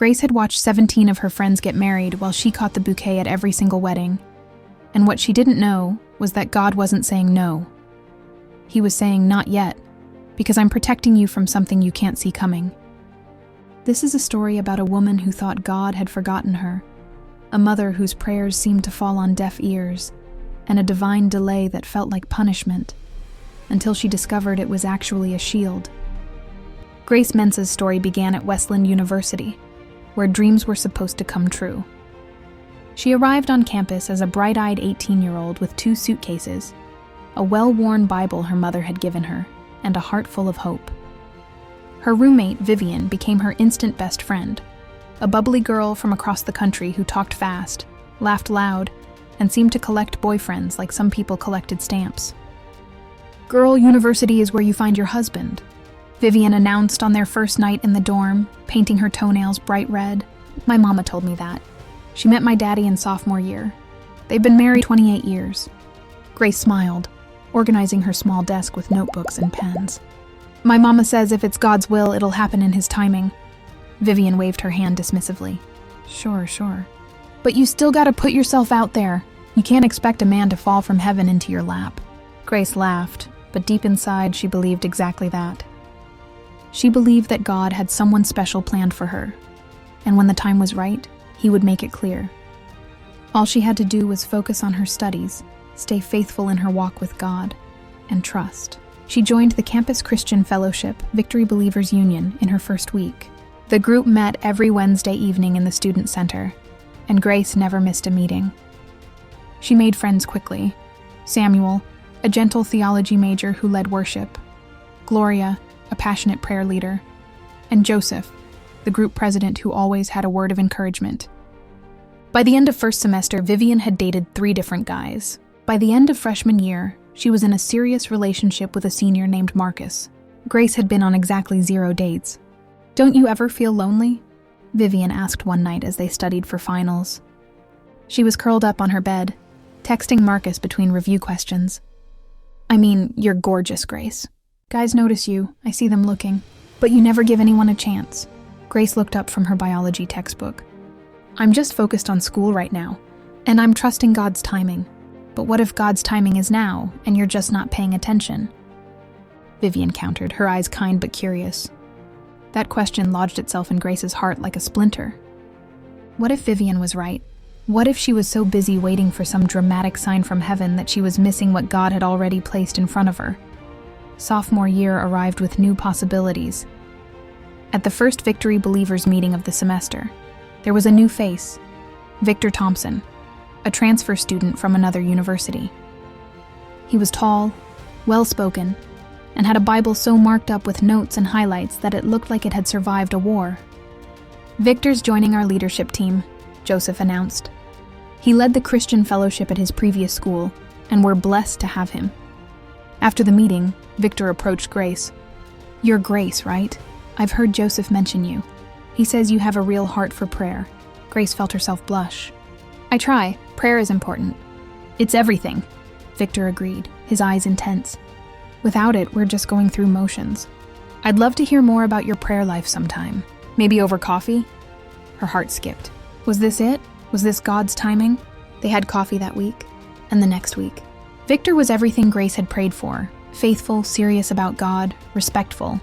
Grace had watched 17 of her friends get married while she caught the bouquet at every single wedding. And what she didn't know was that God wasn't saying no. He was saying, not yet, because I'm protecting you from something you can't see coming. This is a story about a woman who thought God had forgotten her, a mother whose prayers seemed to fall on deaf ears, and a divine delay that felt like punishment, until she discovered it was actually a shield. Grace Mensah's story began at Wesleyan University, where dreams were supposed to come true. She arrived on campus as a bright-eyed 18-year-old with 2 suitcases, a well-worn Bible her mother had given her, and a heart full of hope. Her roommate, Vivian, became her instant best friend, a bubbly girl from across the country who talked fast, laughed loud, and seemed to collect boyfriends like some people collected stamps. "Girl, university is where you find your husband," Vivian announced on their first night in the dorm, painting her toenails bright red. "My mama told me that. She met my daddy in sophomore year. They've been married 28 years. Grace smiled, organizing her small desk with notebooks and pens. "My mama says if it's God's will, it'll happen in his timing." Vivian waved her hand dismissively. Sure. But you still gotta put yourself out there. You can't expect a man to fall from heaven into your lap." Grace laughed, but deep inside she believed exactly that. She believed that God had someone special planned for her, and when the time was right, he would make it clear. All she had to do was focus on her studies, stay faithful in her walk with God, and trust. She joined the Campus Christian Fellowship Victory Believers Union in her first week. The group met every Wednesday evening in the Student Center, and Grace never missed a meeting. She made friends quickly. Samuel, a gentle theology major who led worship, Gloria, a passionate prayer leader, and Joseph, the group president who always had a word of encouragement. By the end of first semester, Vivian had dated 3 different guys. By the end of freshman year, she was in a serious relationship with a senior named Marcus. Grace had been on exactly 0 dates. "Don't you ever feel lonely?" Vivian asked one night as they studied for finals. She was curled up on her bed, texting Marcus between review questions. "I mean, you're gorgeous, Grace. Guys notice you, I see them looking, but you never give anyone a chance." Grace looked up from her biology textbook. "I'm just focused on school right now, and I'm trusting God's timing. But what if God's timing is now, and you're just not paying attention?" Vivian countered, her eyes kind but curious. That question lodged itself in Grace's heart like a splinter. What if Vivian was right? What if she was so busy waiting for some dramatic sign from heaven that she was missing what God had already placed in front of her? Sophomore year arrived with new possibilities. At the first Victory Believers meeting of the semester, there was a new face, Victor Thompson, a transfer student from another university. He was tall, well-spoken, and had a Bible so marked up with notes and highlights that it looked like it had survived a war. "Victor's joining our leadership team," Joseph announced. He led the Christian fellowship at his previous school, and we're blessed to have him. After the meeting, Victor approached Grace. "You're Grace, right? I've heard Joseph mention you. He says you have a real heart for prayer." Grace felt herself blush. "I try. Prayer is important." "It's everything," Victor agreed, his eyes intense. "Without it, we're just going through motions. I'd love to hear more about your prayer life sometime. Maybe over coffee?" Her heart skipped. Was this it? Was this God's timing? They had coffee that week, and the next week. Victor was everything Grace had prayed for: faithful, serious about God, respectful.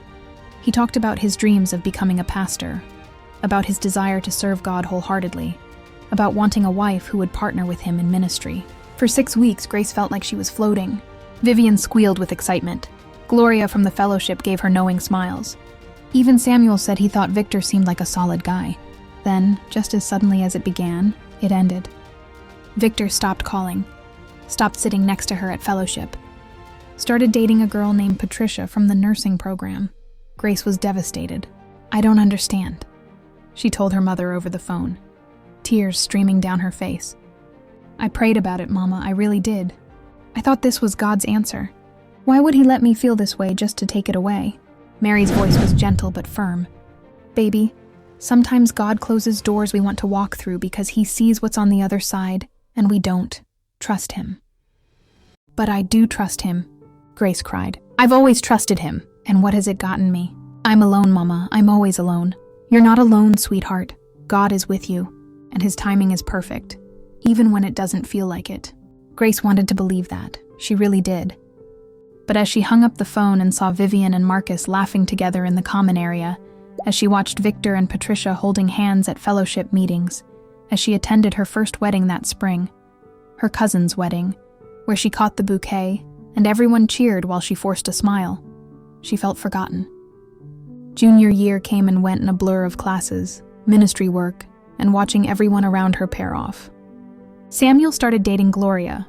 He talked about his dreams of becoming a pastor, about his desire to serve God wholeheartedly, about wanting a wife who would partner with him in ministry. For 6 weeks, Grace felt like she was floating. Vivian squealed with excitement. Gloria from the fellowship gave her knowing smiles. Even Samuel said he thought Victor seemed like a solid guy. Then, just as suddenly as it began, it ended. Victor stopped calling, stopped sitting next to her at fellowship, started dating a girl named Patricia from the nursing program. Grace was devastated. "I don't understand," she told her mother over the phone, tears streaming down her face. "I prayed about it, Mama, I really did. I thought this was God's answer. Why would he let me feel this way just to take it away?" Mary's voice was gentle but firm. "Baby, sometimes God closes doors we want to walk through because he sees what's on the other side, and we don't trust him." "But I do trust him," Grace cried. "I've always trusted him, and what has it gotten me? I'm alone, Mama. I'm always alone." "You're not alone, sweetheart. God is with you, and his timing is perfect, even when it doesn't feel like it. Grace wanted to believe that. She really did. But as she hung up the phone and saw Vivian and Marcus laughing together in the common area, as she watched Victor and Patricia holding hands at fellowship meetings, as she attended her first wedding that spring, her cousin's wedding, where she caught the bouquet, and everyone cheered while she forced a smile, she felt forgotten. Junior year came and went in a blur of classes, ministry work, and watching everyone around her pair off. Samuel started dating Gloria.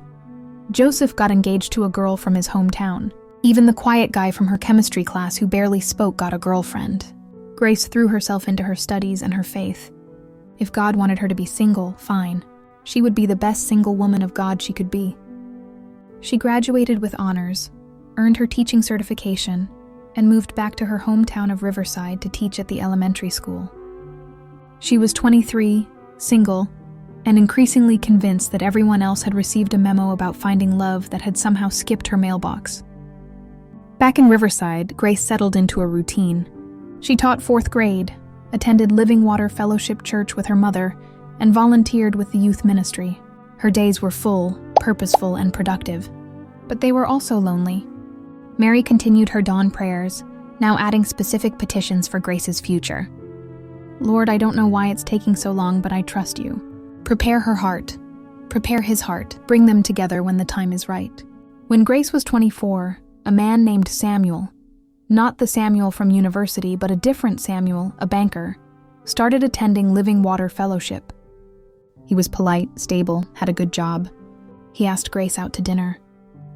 Joseph got engaged to a girl from his hometown. Even the quiet guy from her chemistry class who barely spoke got a girlfriend. Grace threw herself into her studies and her faith. If God wanted her to be single, fine. She would be the best single woman of God she could be. She graduated with honors, earned her teaching certification, and moved back to her hometown of Riverside to teach at the elementary school. She was 23, single, and increasingly convinced that everyone else had received a memo about finding love that had somehow skipped her mailbox. Back in Riverside, Grace settled into a routine. She taught 4th grade, attended Living Water Fellowship Church with her mother, and volunteered with the youth ministry. Her days were full, purposeful, and productive. But they were also lonely. Mary continued her dawn prayers, now adding specific petitions for Grace's future. Lord, I don't know why it's taking so long, but I trust you. Prepare her heart. Prepare his heart. Bring them together when the time is right. When Grace was 24, a man named Samuel, not the Samuel from university, but a different Samuel, a banker, started attending Living Water Fellowship. He was polite, stable, had a good job. He asked Grace out to dinner.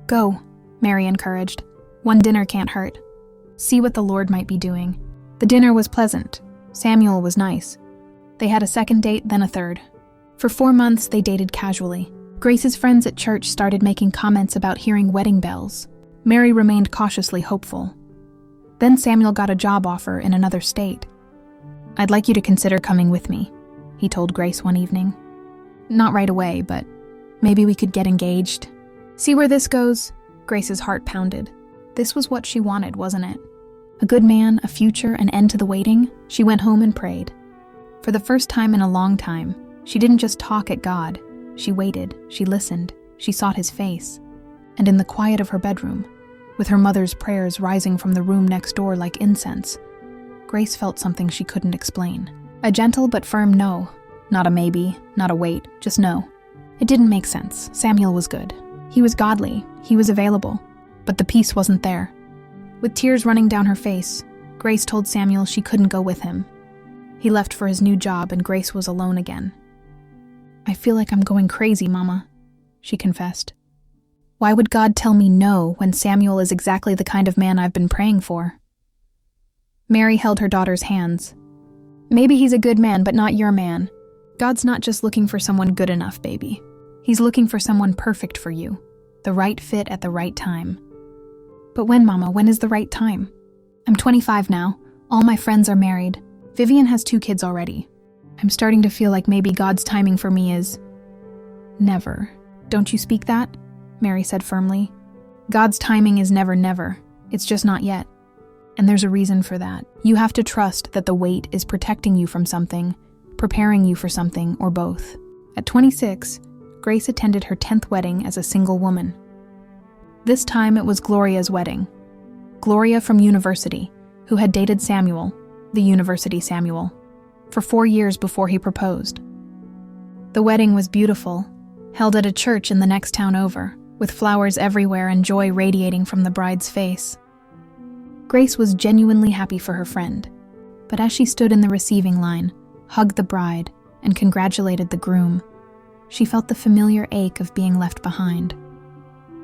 Go, Mary encouraged. One dinner can't hurt. See what the Lord might be doing. The dinner was pleasant. Samuel was nice. They had a second date, then a third. For 4 months, they dated casually. Grace's friends at church started making comments about hearing wedding bells. Mary remained cautiously hopeful. Then Samuel got a job offer in another state. I'd like you to consider coming with me, he told Grace one evening. Not right away, but maybe we could get engaged. See where this goes? Grace's heart pounded. This was what she wanted, wasn't it? A good man, a future, an end to the waiting. She went home and prayed. For the first time in a long time, she didn't just talk at God. She waited, she listened, she sought his face. And in the quiet of her bedroom, with her mother's prayers rising from the room next door like incense, Grace felt something she couldn't explain. A gentle but firm no. Not a maybe, not a wait, just no. It didn't make sense. Samuel was good. He was godly. He was available. But the peace wasn't there. With tears running down her face, Grace told Samuel she couldn't go with him. He left for his new job and Grace was alone again. I feel like I'm going crazy, Mama, she confessed. Why would God tell me no when Samuel is exactly the kind of man I've been praying for? Mary held her daughter's hands. Maybe he's a good man, but not your man. God's not just looking for someone good enough, baby. He's looking for someone perfect for you, the right fit at the right time. But when, Mama? When is the right time? I'm 25 now. All my friends are married. Vivian has 2 kids already. I'm starting to feel like maybe God's timing for me is... never. Don't you speak that? Mary said firmly. God's timing is never, never. It's just not yet. And there's a reason for that. You have to trust that the wait is protecting you from something, preparing you for something, or both. At 26, Grace attended her 10th wedding as a single woman. This time it was Gloria's wedding. Gloria from university, who had dated Samuel, the university Samuel, for 4 years before he proposed. The wedding was beautiful, held at a church in the next town over, with flowers everywhere and joy radiating from the bride's face. Grace was genuinely happy for her friend, but as she stood in the receiving line, hugged the bride, and congratulated the groom, she felt the familiar ache of being left behind.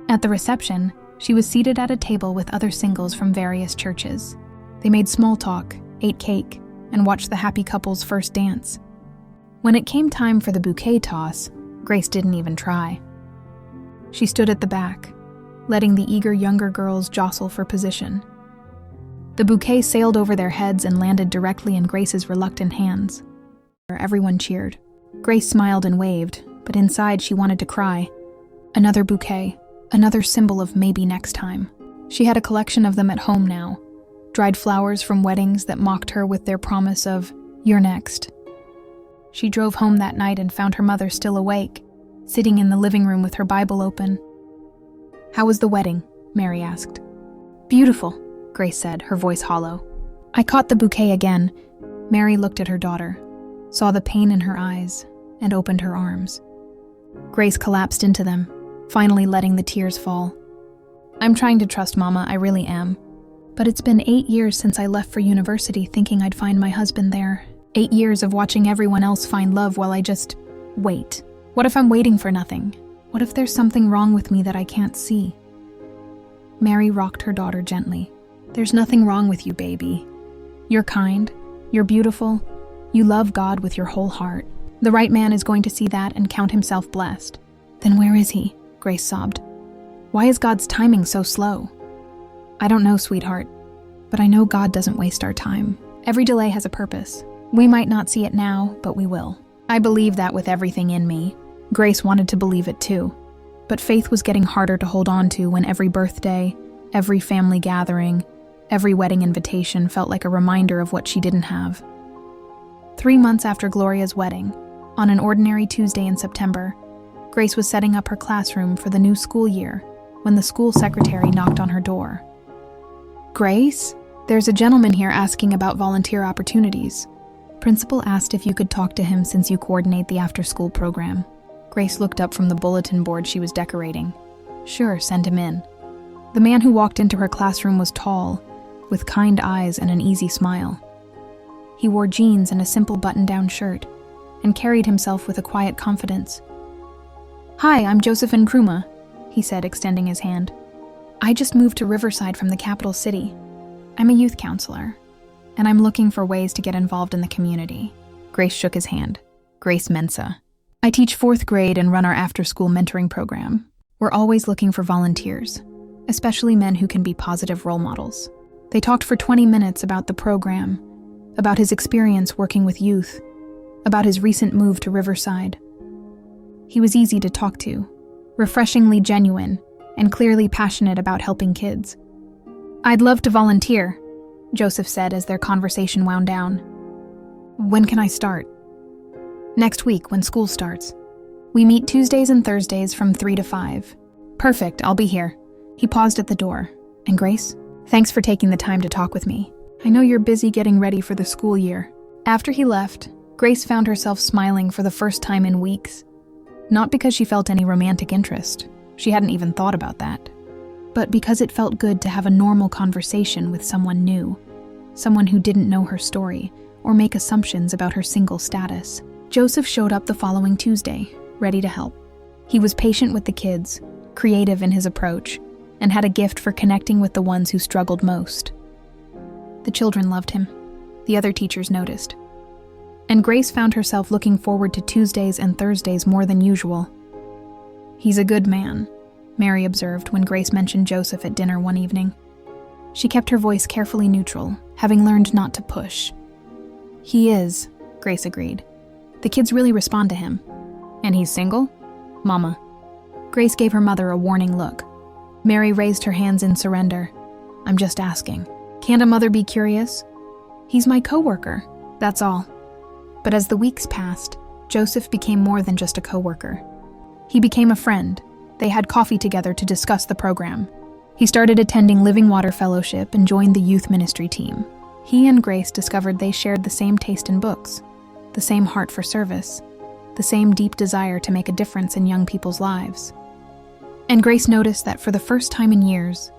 At the reception, she was seated at a table with other singles from various churches. They made small talk, ate cake, and watched the happy couple's first dance. When it came time for the bouquet toss, Grace didn't even try. She stood at the back, letting the eager younger girls jostle for position. The bouquet sailed over their heads and landed directly in Grace's reluctant hands. Everyone cheered. Grace smiled and waved, but inside she wanted to cry. Another bouquet, another symbol of maybe next time. She had a collection of them at home now, dried flowers from weddings that mocked her with their promise of, "You're next." She drove home that night and found her mother still awake, sitting in the living room with her Bible open. "How was the wedding?" Mary asked. "Beautiful," Grace said, her voice hollow. I caught the bouquet again. Mary looked at her daughter, saw the pain in her eyes, and opened her arms. Grace collapsed into them, finally letting the tears fall. "I'm trying to trust Mama, I really am. But it's been 8 years since I left for university thinking I'd find my husband there. 8 years of watching everyone else find love while I just wait. What if I'm waiting for nothing? What if there's something wrong with me that I can't see?" Mary rocked her daughter gently. "There's nothing wrong with you, baby. You're kind, you're beautiful, you love God with your whole heart. The right man is going to see that and count himself blessed." "Then where is he?" Grace sobbed. "Why is God's timing so slow?" "I don't know, sweetheart, but I know God doesn't waste our time. Every delay has a purpose. We might not see it now, but we will." I believe that with everything in me. Grace wanted to believe it too, but faith was getting harder to hold on to when every birthday, every family gathering, every wedding invitation felt like a reminder of what she didn't have. 3 months after Gloria's wedding, on an ordinary Tuesday in September, Grace was setting up her classroom for the new school year when the school secretary knocked on her door. "Grace, there's a gentleman here asking about volunteer opportunities. Principal asked if you could talk to him since you coordinate the after-school program." Grace looked up from the bulletin board she was decorating. "Sure, send him in." The man who walked into her classroom was tall, with kind eyes and an easy smile. He wore jeans and a simple button-down shirt, and carried himself with a quiet confidence. "Hi, I'm Joseph Nkrumah," he said, extending his hand. "I just moved to Riverside from the capital city. I'm a youth counselor, and I'm looking for ways to get involved in the community." Grace shook his hand. "Grace Mensah. I teach 4th grade and run our after-school mentoring program. We're always looking for volunteers, especially men who can be positive role models." They talked for 20 minutes about the program, about his experience working with youth, about his recent move to Riverside. He was easy to talk to, refreshingly genuine, and clearly passionate about helping kids. "I'd love to volunteer," Joseph said as their conversation wound down. "When can I start?" "Next week, when school starts. We meet Tuesdays and Thursdays from 3 to 5. "Perfect, I'll be here." He paused at the door. "And Grace, thanks for taking the time to talk with me. I know you're busy getting ready for the school year." After he left, Grace found herself smiling for the first time in weeks. Not because she felt any romantic interest. She hadn't even thought about that. But because it felt good to have a normal conversation with someone new, someone who didn't know her story or make assumptions about her single status. Joseph showed up the following Tuesday, ready to help. He was patient with the kids, creative in his approach, and had a gift for connecting with the ones who struggled most. The children loved him. The other teachers noticed. And Grace found herself looking forward to Tuesdays and Thursdays more than usual. "He's a good man," Mary observed when Grace mentioned Joseph at dinner one evening. She kept her voice carefully neutral, having learned not to push. "He is," Grace agreed. "The kids really respond to him." "And he's single?" "Mama." Grace gave her mother a warning look. Mary raised her hands in surrender. "I'm just asking. Can't a mother be curious?" "He's my coworker, that's all." But as the weeks passed, Joseph became more than just a coworker. He became a friend. They had coffee together to discuss the program. He started attending Living Water Fellowship and joined the youth ministry team. He and Grace discovered they shared the same taste in books, the same heart for service, the same deep desire to make a difference in young people's lives. And Grace noticed that for the first time in years,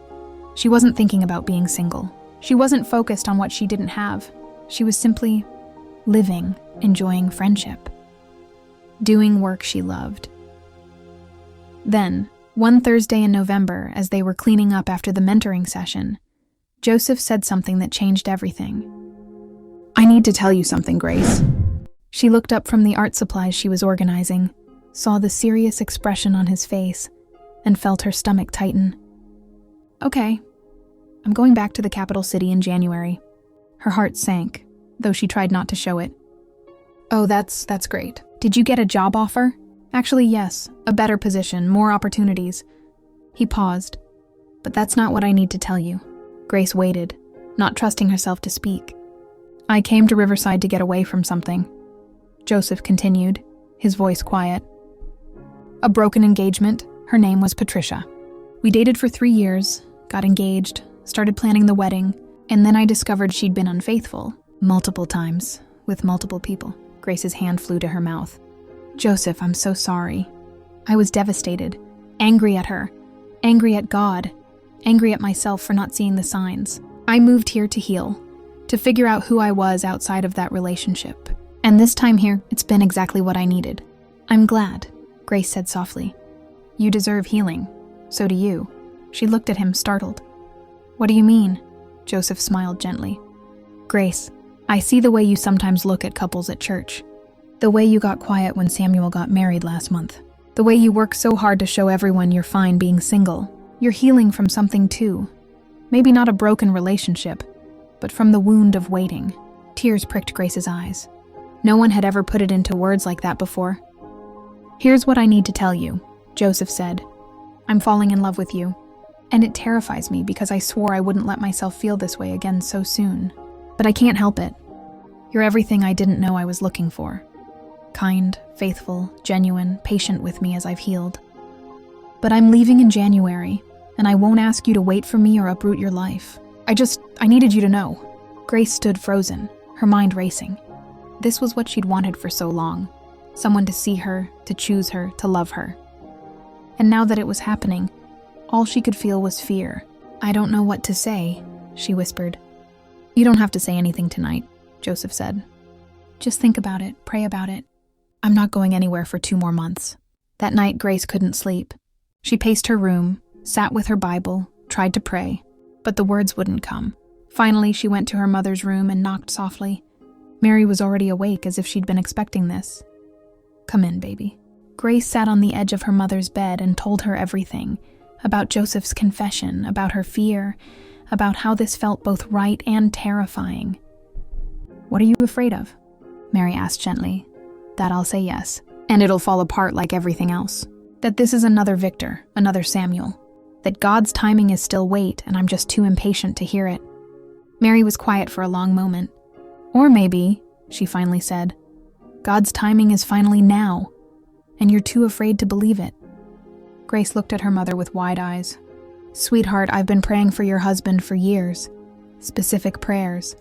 she wasn't thinking about being single. She wasn't focused on what she didn't have. She was simply living, enjoying friendship, doing work she loved. Then, one Thursday in November, as they were cleaning up after the mentoring session, Joseph said something that changed everything. "I need to tell you something, Grace." She looked up from the art supplies she was organizing, saw the serious expression on his face, and felt her stomach tighten. "Okay. I'm going back to the capital city in January." Her heart sank, though she tried not to show it. "Oh, that's great. Did you get a job offer?" "Actually, yes. A better position, more opportunities." He paused. "But that's not what I need to tell you." Grace waited, not trusting herself to speak. "I came to Riverside to get away from something." Joseph continued, his voice quiet. A broken engagement. Her name was Patricia. We dated for 3 years, got engaged, started planning the wedding, and then I discovered she'd been unfaithful, multiple times, with multiple people. Grace's hand flew to her mouth. Joseph, I'm so sorry. I was devastated, angry at her, angry at God, angry at myself for not seeing the signs. I moved here to heal, to figure out who I was outside of that relationship. And this time here, it's been exactly what I needed. I'm glad, Grace said softly. You deserve healing. So do you. She looked at him, startled. What do you mean? Joseph smiled gently. Grace, I see the way you sometimes look at couples at church. The way you got quiet when Samuel got married last month. The way you work so hard to show everyone you're fine being single. You're healing from something too. Maybe not a broken relationship, but from the wound of waiting. Tears pricked Grace's eyes. No one had ever put it into words like that before. Here's what I need to tell you, Joseph said. I'm falling in love with you. And it terrifies me because I swore I wouldn't let myself feel this way again so soon. But I can't help it. You're everything I didn't know I was looking for. Kind, faithful, genuine, patient with me as I've healed. But I'm leaving in January, and I won't ask you to wait for me or uproot your life. I needed you to know. Grace stood frozen, her mind racing. This was what she'd wanted for so long. Someone to see her, to choose her, to love her. And now that it was happening, all she could feel was fear. I don't know what to say, she whispered. You don't have to say anything tonight, Joseph said. Just think about it, pray about it. I'm not going anywhere for 2 more months. That night, Grace couldn't sleep. She paced her room, sat with her Bible, tried to pray, but the words wouldn't come. Finally, she went to her mother's room and knocked softly. Mary was already awake, as if she'd been expecting this. Come in, baby. Grace sat on the edge of her mother's bed and told her everything, about Joseph's confession, about her fear, about how this felt both right and terrifying. What are you afraid of? Mary asked gently. That I'll say yes, and it'll fall apart like everything else. That this is another Victor, another Samuel. That God's timing is still wait, and I'm just too impatient to hear it. Mary was quiet for a long moment. Or maybe, she finally said, God's timing is finally now, and you're too afraid to believe it. Grace looked at her mother with wide eyes. Sweetheart, I've been praying for your husband for years. Specific prayers.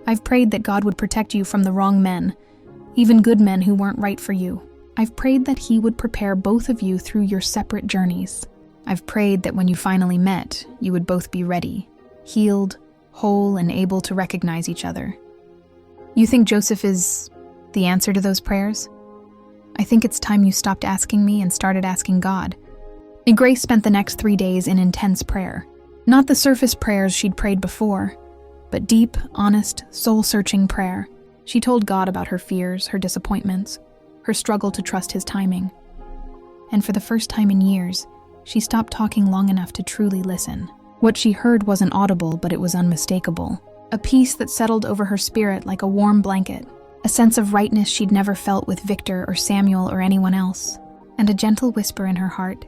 I've prayed that God would protect you from the wrong men, even good men who weren't right for you. I've prayed that he would prepare both of you through your separate journeys. I've prayed that when you finally met, you would both be ready, healed, whole, and able to recognize each other. You think Joseph is the answer to those prayers? I think it's time you stopped asking me and started asking God. And Grace spent the next 3 days in intense prayer. Not the surface prayers she'd prayed before, but deep, honest, soul-searching prayer. She told God about her fears, her disappointments, her struggle to trust his timing. And for the first time in years, she stopped talking long enough to truly listen. What she heard wasn't audible, but it was unmistakable. A peace that settled over her spirit like a warm blanket. A sense of rightness she'd never felt with Victor or Samuel or anyone else. And a gentle whisper in her heart.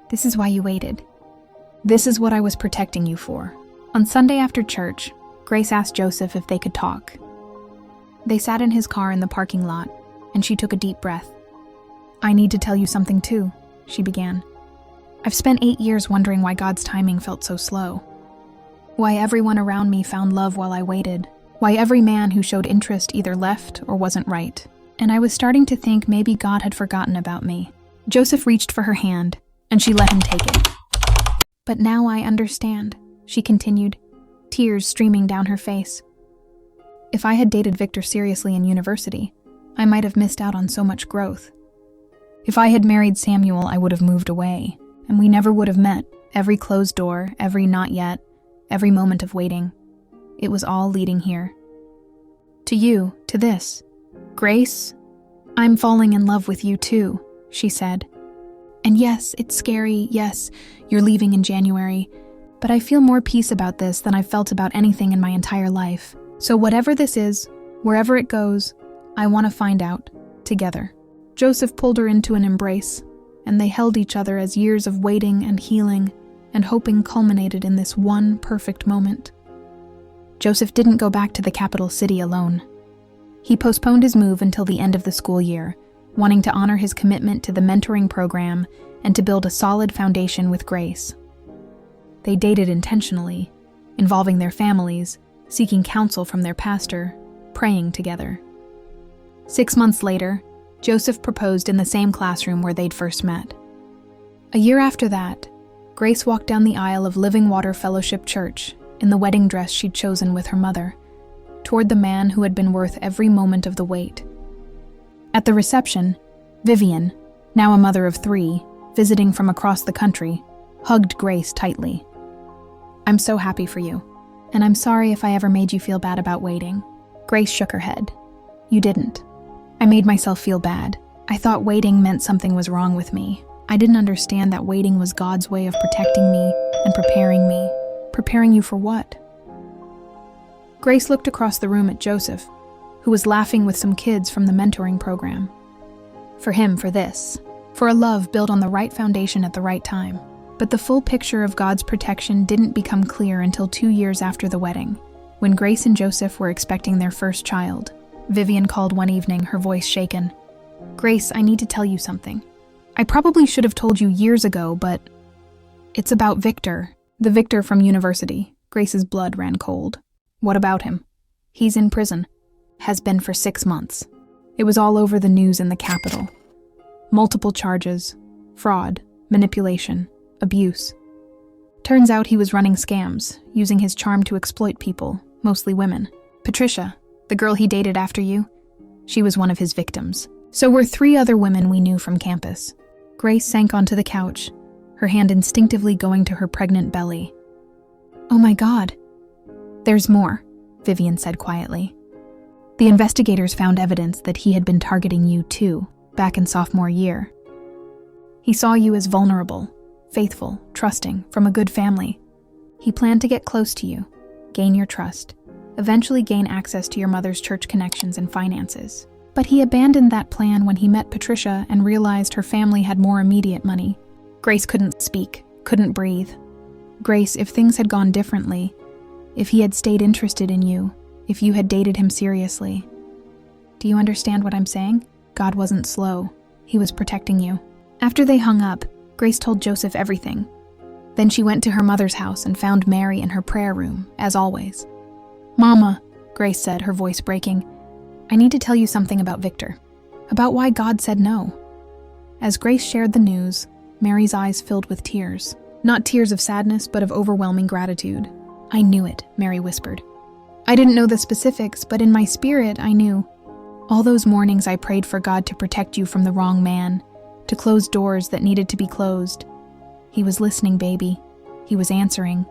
This is why you waited. This is what I was protecting you for. On Sunday after church, Grace asked Joseph if they could talk. They sat in his car in the parking lot, and she took a deep breath. I need to tell you something too, she began. I've spent 8 years wondering why God's timing felt so slow. Why everyone around me found love while I waited. Why every man who showed interest either left or wasn't right. And I was starting to think maybe God had forgotten about me. Joseph reached for her hand, and she let him take it. But now I understand, she continued, tears streaming down her face. If I had dated Victor seriously in university, I might have missed out on so much growth. If I had married Samuel, I would have moved away, and we never would have met. Every closed door, every not yet, every moment of waiting. It was all leading here. To you, to this. Grace, I'm falling in love with you too, she said. And yes, it's scary, yes, you're leaving in January, but I feel more peace about this than I've felt about anything in my entire life. So whatever this is, wherever it goes, I want to find out, together. Joseph pulled her into an embrace, and they held each other as years of waiting and healing and hoping culminated in this one perfect moment. Joseph didn't go back to the capital city alone. He postponed his move until the end of the school year, wanting to honor his commitment to the mentoring program and to build a solid foundation with Grace. They dated intentionally, involving their families, seeking counsel from their pastor, praying together. 6 months later, Joseph proposed in the same classroom where they'd first met. A year after that, Grace walked down the aisle of Living Water Fellowship Church in the wedding dress she'd chosen with her mother, toward the man who had been worth every moment of the wait. At the reception, Vivian, now a mother of 3, visiting from across the country, hugged Grace tightly. "I'm so happy for you, and I'm sorry if I ever made you feel bad about waiting." Grace shook her head. "You didn't. I made myself feel bad. I thought waiting meant something was wrong with me. I didn't understand that waiting was God's way of protecting me and preparing me. Preparing you for what?" Grace looked across the room at Joseph, who was laughing with some kids from the mentoring program. For him, for this. For a love built on the right foundation at the right time. But the full picture of God's protection didn't become clear until 2 years after the wedding, when Grace and Joseph were expecting their first child. Vivian called one evening, her voice shaken. "Grace, I need to tell you something. I probably should have told you years ago, but it's about Victor, the Victor from university." Grace's blood ran cold. "What about him?" "He's in prison. Has been for 6 months. It was all over the news in the capital. Multiple charges, fraud, manipulation, abuse. Turns out he was running scams, using his charm to exploit people, mostly women. Patricia, the girl he dated after you, she was one of his victims. So were 3 other women we knew from campus." Grace sank onto the couch, her hand instinctively going to her pregnant belly. "Oh my God." "There's more," Vivian said quietly. "The investigators found evidence that he had been targeting you too, back in sophomore year. He saw you as vulnerable, faithful, trusting, from a good family. He planned to get close to you, gain your trust, eventually gain access to your mother's church connections and finances. But he abandoned that plan when he met Patricia and realized her family had more immediate money." Grace couldn't speak, couldn't breathe. "Grace, if things had gone differently, if he had stayed interested in you, if you had dated him seriously. Do you understand what I'm saying? God wasn't slow. He was protecting you." After they hung up, Grace told Joseph everything. Then she went to her mother's house and found Mary in her prayer room, as always. "Mama," Grace said, her voice breaking, "I need to tell you something about Victor, about why God said no." As Grace shared the news, Mary's eyes filled with tears. Not tears of sadness, but of overwhelming gratitude. "I knew it," Mary whispered. "I didn't know the specifics, but in my spirit I knew. All those mornings I prayed for God to protect you from the wrong man, to close doors that needed to be closed. He was listening, baby. He was answering."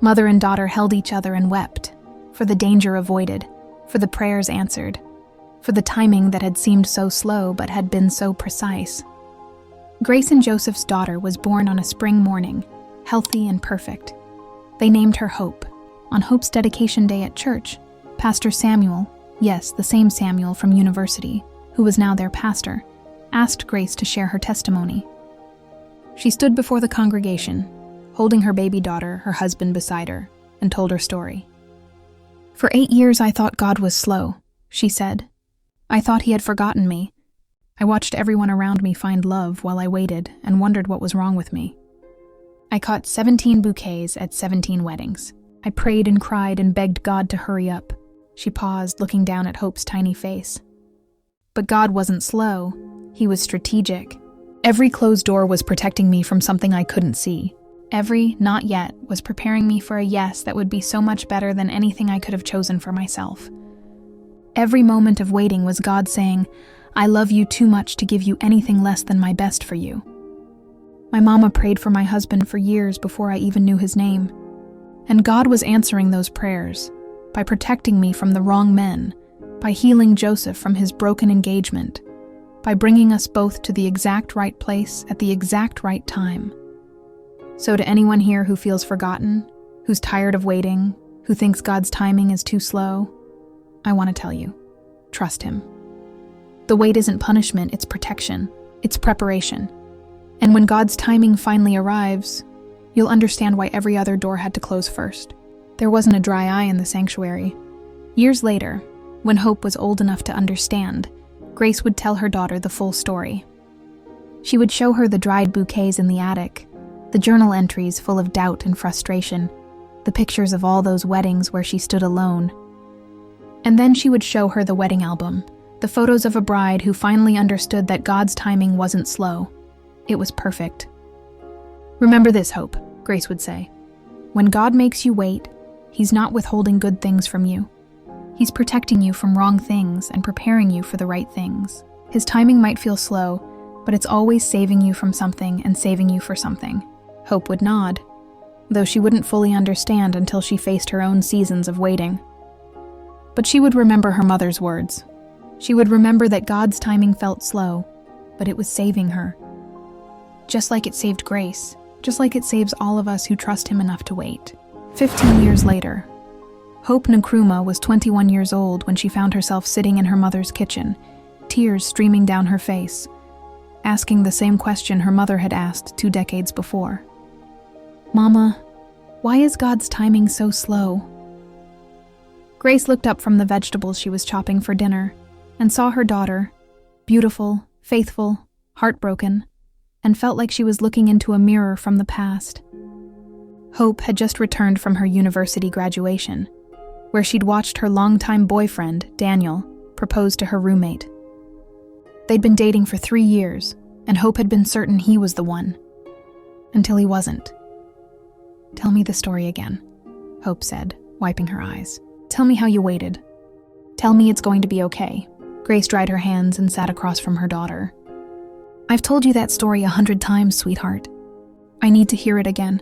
Mother and daughter held each other and wept, for the danger avoided, for the prayers answered, for the timing that had seemed so slow but had been so precise. Grace and Joseph's daughter was born on a spring morning, healthy and perfect. They named her Hope. On Hope's dedication day at church, Pastor Samuel, yes, the same Samuel from university, who was now their pastor, asked Grace to share her testimony. She stood before the congregation, holding her baby daughter, her husband beside her, and told her story. "For 8 years I thought God was slow," she said. "I thought he had forgotten me. I watched everyone around me find love while I waited and wondered what was wrong with me. I caught 17 bouquets at 17 weddings. I prayed and cried and begged God to hurry up." She paused, looking down at Hope's tiny face. "But God wasn't slow. He was strategic. Every closed door was protecting me from something I couldn't see. Every not yet was preparing me for a yes that would be so much better than anything I could have chosen for myself. Every moment of waiting was God saying, 'I love you too much to give you anything less than my best for you.' My mama prayed for my husband for years before I even knew his name. And God was answering those prayers by protecting me from the wrong men, by healing Joseph from his broken engagement, by bringing us both to the exact right place at the exact right time. So to anyone here who feels forgotten, who's tired of waiting, who thinks God's timing is too slow, I want to tell you, trust him. The wait isn't punishment, it's protection. It's preparation. And when God's timing finally arrives, you'll understand why every other door had to close first. There wasn't a dry eye in the sanctuary. Years later, When Hope was old enough to understand, Grace would tell her daughter the full story. She would show her the dried bouquets in the attic, the journal entries full of doubt and frustration, the pictures of all those weddings where she stood alone. And then she would show her the wedding album, the photos of a bride who finally understood that God's timing wasn't slow. It was perfect. "Remember this, Hope," Grace would say. "When God makes you wait, He's not withholding good things from you. He's protecting you from wrong things and preparing you for the right things. His timing might feel slow, but it's always saving you from something and saving you for something." Hope would nod, though she wouldn't fully understand until she faced her own seasons of waiting. But she would remember her mother's words. She would remember that God's timing felt slow, but it was saving her. Just like it saved Grace, just like it saves all of us who trust Him enough to wait. 15 years later, Hope Nkrumah was 21 years old when she found herself sitting in her mother's kitchen, tears streaming down her face, asking the same question her mother had asked 2 decades before. "Mama, why is God's timing so slow?" Grace looked up from the vegetables she was chopping for dinner and saw her daughter, beautiful, faithful, heartbroken, and felt like she was looking into a mirror from the past. Hope had just returned from her university graduation, where she'd watched her longtime boyfriend, Daniel, propose to her roommate. They'd been dating for 3 years, and Hope had been certain he was the one. Until he wasn't. "Tell me the story again," Hope said, wiping her eyes. "Tell me how you waited. Tell me it's going to be okay." Grace dried her hands and sat across from her daughter. "I've told you that story 100 times, sweetheart. I need to hear it again,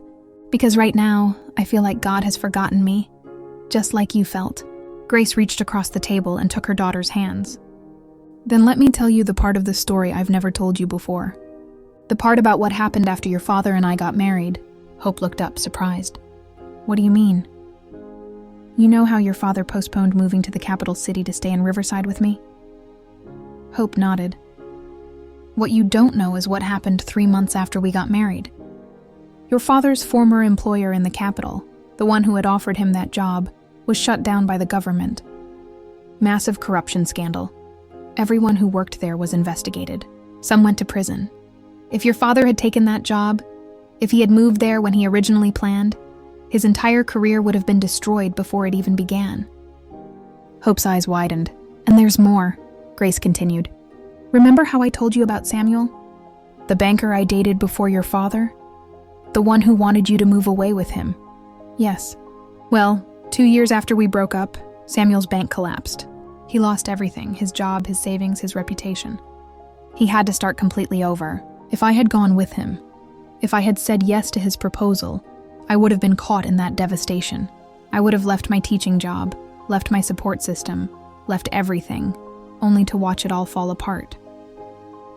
because right now, I feel like God has forgotten me, just like you felt." Grace reached across the table and took her daughter's hands. "Then let me tell you the part of the story I've never told you before. The part about what happened after your father and I got married." Hope looked up, surprised. "What do you mean?" "You know how your father postponed moving to the capital city to stay in Riverside with me?" Hope nodded. "What you don't know is what happened 3 months after we got married. Your father's former employer in the capital, the one who had offered him that job, was shut down by the government. Massive corruption scandal. Everyone who worked there was investigated. Some went to prison. If your father had taken that job, if he had moved there when he originally planned, his entire career would have been destroyed before it even began." Hope's eyes widened. "And there's more," Grace continued. "Remember how I told you about Samuel? The banker I dated before your father? The one who wanted you to move away with him?" "Yes." "Well, 2 years after we broke up, Samuel's bank collapsed. He lost everything, his job, his savings, his reputation. He had to start completely over. If I had gone with him, if I had said yes to his proposal, I would have been caught in that devastation. I would have left my teaching job, left my support system, left everything, only to watch it all fall apart."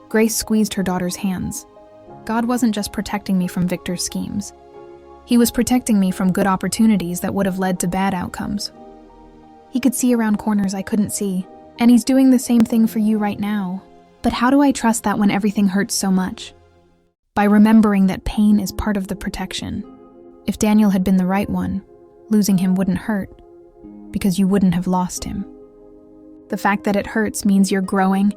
Grace squeezed her daughter's hands. "God wasn't just protecting me from Victor's schemes. He was protecting me from good opportunities that would have led to bad outcomes. He could see around corners I couldn't see, and He's doing the same thing for you right now. But how do I trust that when everything hurts so much? By remembering that pain is part of the protection. If Daniel had been the right one, losing him wouldn't hurt, because you wouldn't have lost him. The fact that it hurts means you're growing.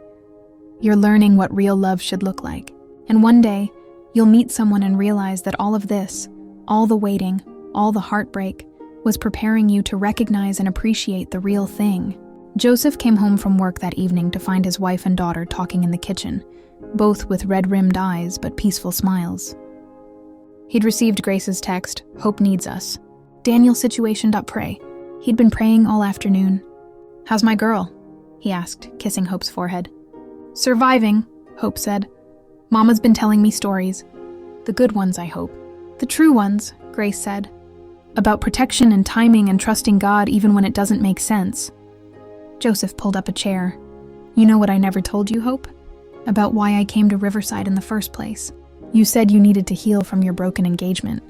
You're learning what real love should look like. And one day, you'll meet someone and realize that all of this, all the waiting, all the heartbreak, was preparing you to recognize and appreciate the real thing." Joseph came home from work that evening to find his wife and daughter talking in the kitchen, both with red-rimmed eyes but peaceful smiles. He'd received Grace's text, "Hope needs us. Daniel's situation.pray. He'd been praying all afternoon. "How's my girl?" he asked, kissing Hope's forehead. "Surviving," Hope said. "Mama's been telling me stories. The good ones, I hope. The true ones," Grace said. "About protection and timing and trusting God even when it doesn't make sense." Joseph pulled up a chair. "You know what I never told you, Hope? About why I came to Riverside in the first place. You said you needed to heal from your broken engagement."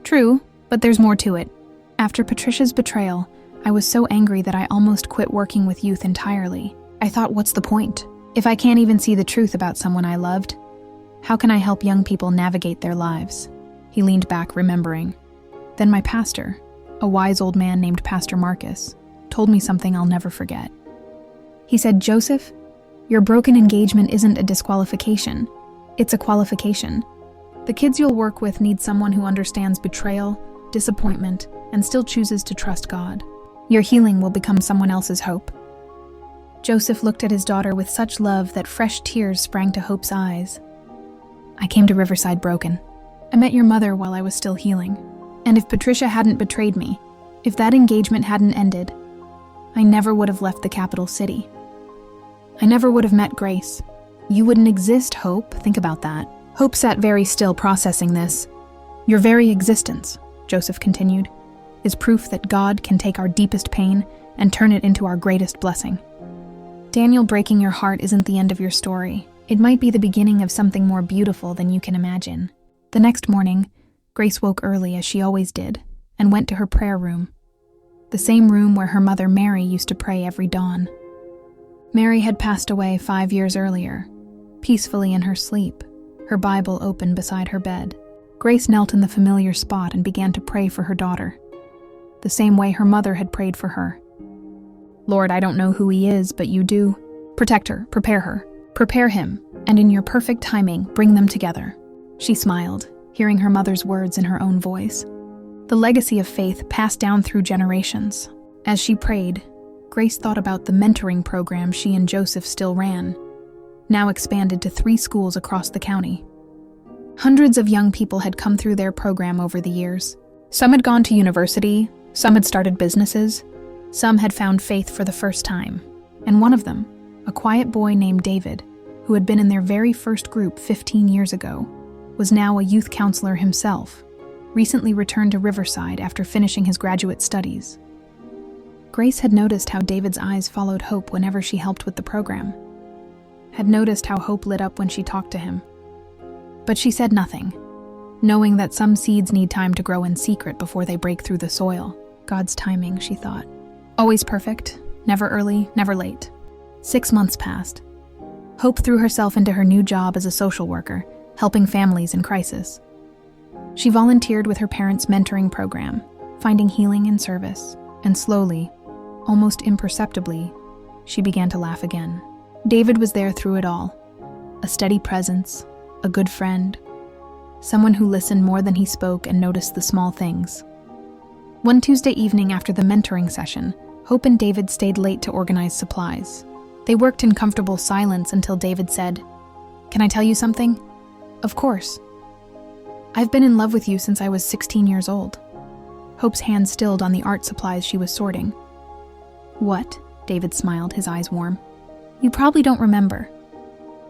"True, but there's more to it. After Patricia's betrayal, I was so angry that I almost quit working with youth entirely. I thought, what's the point? If I can't even see the truth about someone I loved, how can I help young people navigate their lives?" He leaned back, remembering. "Then my pastor, a wise old man named Pastor Marcus, told me something I'll never forget. He said, "Joseph, your broken engagement isn't a disqualification. It's a qualification. The kids you'll work with need someone who understands betrayal, disappointment, and still chooses to trust God. Your healing will become someone else's hope." Joseph looked at his daughter with such love that fresh tears sprang to Hope's eyes. "I came to Riverside broken. I met your mother while I was still healing. And if Patricia hadn't betrayed me, if that engagement hadn't ended, I never would have left the capital city. I never would have met Grace. You wouldn't exist, Hope. Think about that." Hope sat very still, processing this. "Your very existence," Joseph continued, "is proof that God can take our deepest pain and turn it into our greatest blessing. Daniel breaking your heart isn't the end of your story. It might be the beginning of something more beautiful than you can imagine." The next morning, Grace woke early as she always did and went to her prayer room, the same room where her mother Mary used to pray every dawn. Mary had passed away 5 years earlier, peacefully in her sleep, her Bible open beside her bed. Grace knelt in the familiar spot and began to pray for her daughter, the same way her mother had prayed for her. "Lord, I don't know who he is, but you do. Protect her, prepare him, and in your perfect timing, bring them together." She smiled, hearing her mother's words in her own voice. The legacy of faith passed down through generations. As she prayed, Grace thought about the mentoring program she and Joseph still ran, now expanded to 3 schools across the county. Hundreds of young people had come through their program over the years. Some had gone to university, some had started businesses, some had found faith for the first time. And one of them, a quiet boy named David, who had been in their very first group 15 years ago, was now a youth counselor himself, recently returned to Riverside after finishing his graduate studies. Grace had noticed how David's eyes followed Hope whenever she helped with the program, had noticed how Hope lit up when she talked to him. But she said nothing, knowing that some seeds need time to grow in secret before they break through the soil. God's timing, she thought. Always perfect, never early, never late. 6 months passed. Hope threw herself into her new job as a social worker, helping families in crisis. She volunteered with her parents' mentoring program, finding healing in service, and slowly, almost imperceptibly, she began to laugh again. David was there through it all, a steady presence, a good friend, someone who listened more than he spoke and noticed the small things. One Tuesday evening after the mentoring session, Hope and David stayed late to organize supplies. They worked in comfortable silence until David said, "Can I tell you something?" "Of course." "I've been in love with you since I was 16 years old." Hope's hand stilled on the art supplies she was sorting. "What?" David smiled, his eyes warm. "You probably don't remember,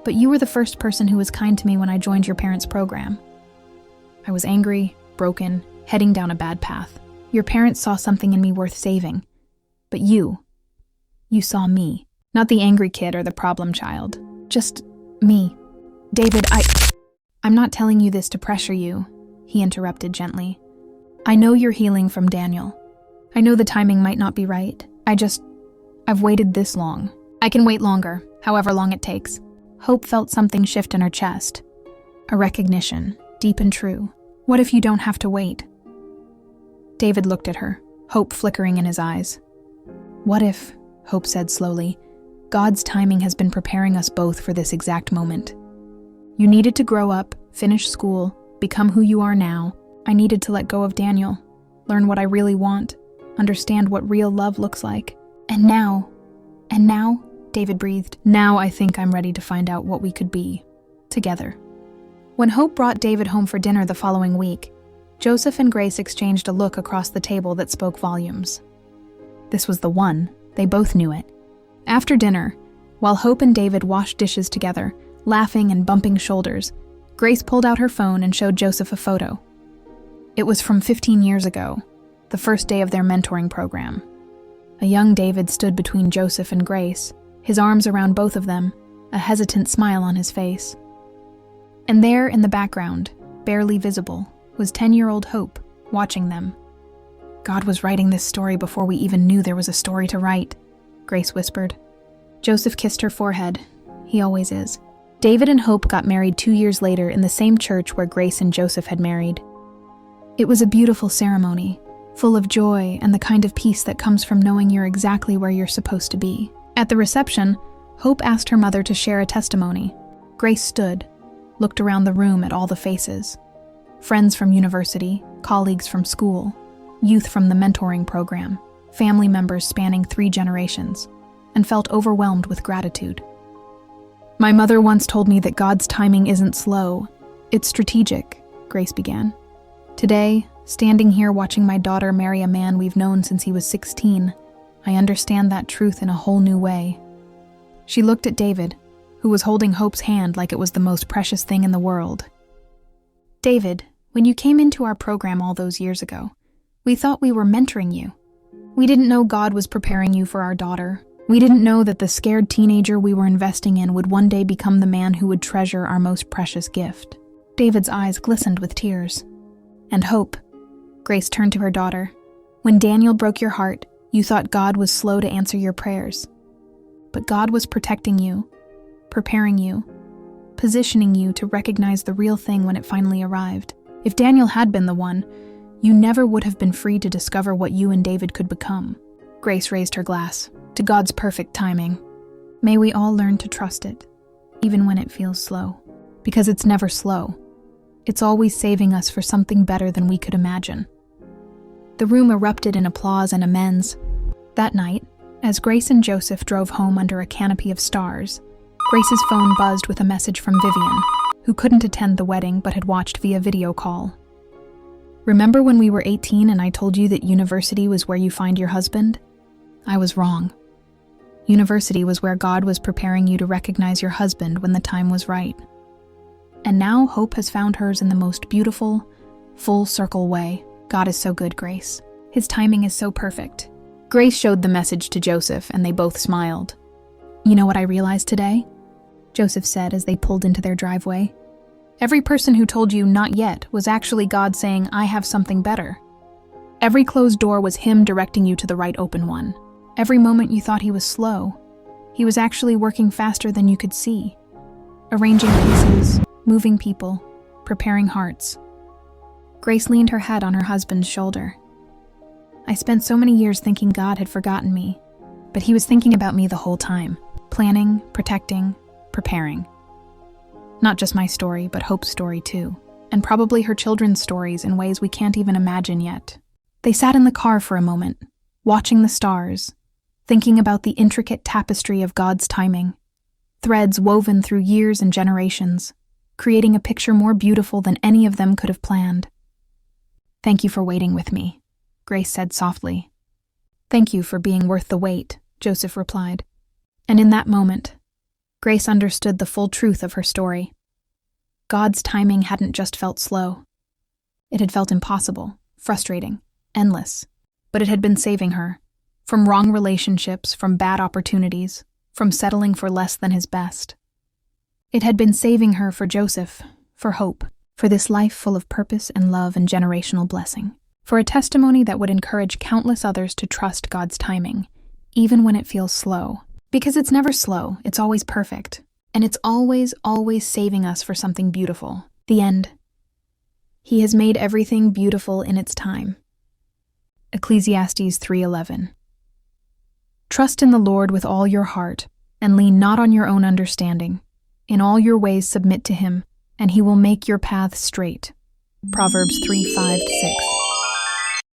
but you were the first person who was kind to me when I joined your parents' program. I was angry, broken, heading down a bad path. Your parents saw something in me worth saving. But you saw me. Not the angry kid or the problem child. Just me. David, I'm not telling you this to pressure you," he interrupted gently. "I know you're healing from Daniel. I know the timing might not be right. I've waited this long. I can wait longer, however long it takes." Hope felt something shift in her chest. A recognition, deep and true. "What if you don't have to wait?" David looked at her, hope flickering in his eyes. "What if," Hope said slowly, "God's timing has been preparing us both for this exact moment? You needed to grow up, finish school, become who you are now. I needed to let go of Daniel, learn what I really want, understand what real love looks like. And now, David breathed, "Now I think I'm ready to find out what we could be, together." When Hope brought David home for dinner the following week, Joseph and Grace exchanged a look across the table that spoke volumes. This was the one. They both knew it. After dinner, while Hope and David washed dishes together, laughing and bumping shoulders, Grace pulled out her phone and showed Joseph a photo. It was from 15 years ago, the first day of their mentoring program. A young David stood between Joseph and Grace, his arms around both of them, a hesitant smile on his face. And there in the background, barely visible, was 10-year-old Hope, watching them. "God was writing this story before we even knew there was a story to write," Grace whispered. Joseph kissed her forehead. He always is. David and Hope got married 2 years later in the same church where Grace and Joseph had married. It was a beautiful ceremony, full of joy and the kind of peace that comes from knowing you're exactly where you're supposed to be. At the reception, Hope asked her mother to share a testimony. Grace stood, looked around the room at all the faces. Friends from university, colleagues from school, youth from the mentoring program, family members spanning 3 generations, and felt overwhelmed with gratitude. "My mother once told me that God's timing isn't slow, it's strategic," Grace began. "Today, standing here watching my daughter marry a man we've known since he was 16, I understand that truth in a whole new way." She looked at David, who was holding Hope's hand like it was the most precious thing in the world. "David, when you came into our program all those years ago, we thought we were mentoring you. We didn't know God was preparing you for our daughter. We didn't know that the scared teenager we were investing in would one day become the man who would treasure our most precious gift." David's eyes glistened with tears. "And Hope," Grace turned to her daughter, "when Daniel broke your heart, you thought God was slow to answer your prayers. But God was protecting you, preparing you, positioning you to recognize the real thing when it finally arrived. If Daniel had been the one, you never would have been free to discover what you and David could become." Grace raised her glass. "To God's perfect timing. May we all learn to trust it, even when it feels slow. Because it's never slow. It's always saving us for something better than we could imagine." The room erupted in applause and amens. That night, as Grace and Joseph drove home under a canopy of stars, Grace's phone buzzed with a message from Vivian, who couldn't attend the wedding but had watched via video call. "Remember when we were 18 and I told you that university was where you find your husband? I was wrong. University was where God was preparing you to recognize your husband when the time was right. And now Hope has found hers in the most beautiful, full-circle way. God is so good, Grace. His timing is so perfect." Grace showed the message to Joseph, and they both smiled. "You know what I realized today?" Joseph said as they pulled into their driveway. "Every person who told you not yet was actually God saying, 'I have something better.' Every closed door was Him directing you to the right open one. Every moment you thought He was slow, He was actually working faster than you could see, arranging pieces, moving people, preparing hearts." Grace leaned her head on her husband's shoulder. "I spent so many years thinking God had forgotten me, but He was thinking about me the whole time, planning, protecting, preparing. Not just my story, but Hope's story too, and probably her children's stories in ways we can't even imagine yet." They sat in the car for a moment, watching the stars, thinking about the intricate tapestry of God's timing, threads woven through years and generations, creating a picture more beautiful than any of them could have planned. "Thank you for waiting with me," Grace said softly. "Thank you for being worth the wait," Joseph replied. And in that moment, Grace understood the full truth of her story. God's timing hadn't just felt slow. It had felt impossible, frustrating, endless. But it had been saving her. From wrong relationships, from bad opportunities, from settling for less than his best. It had been saving her for Joseph, for Hope, for this life full of purpose and love and generational blessing. For a testimony that would encourage countless others to trust God's timing, even when it feels slow. Because it's never slow, it's always perfect. And it's always, always saving us for something beautiful. The end. He has made everything beautiful in its time. Ecclesiastes 3:11. Trust in the Lord with all your heart, and lean not on your own understanding. In all your ways submit to Him, and He will make your paths straight. Proverbs 3:5-6.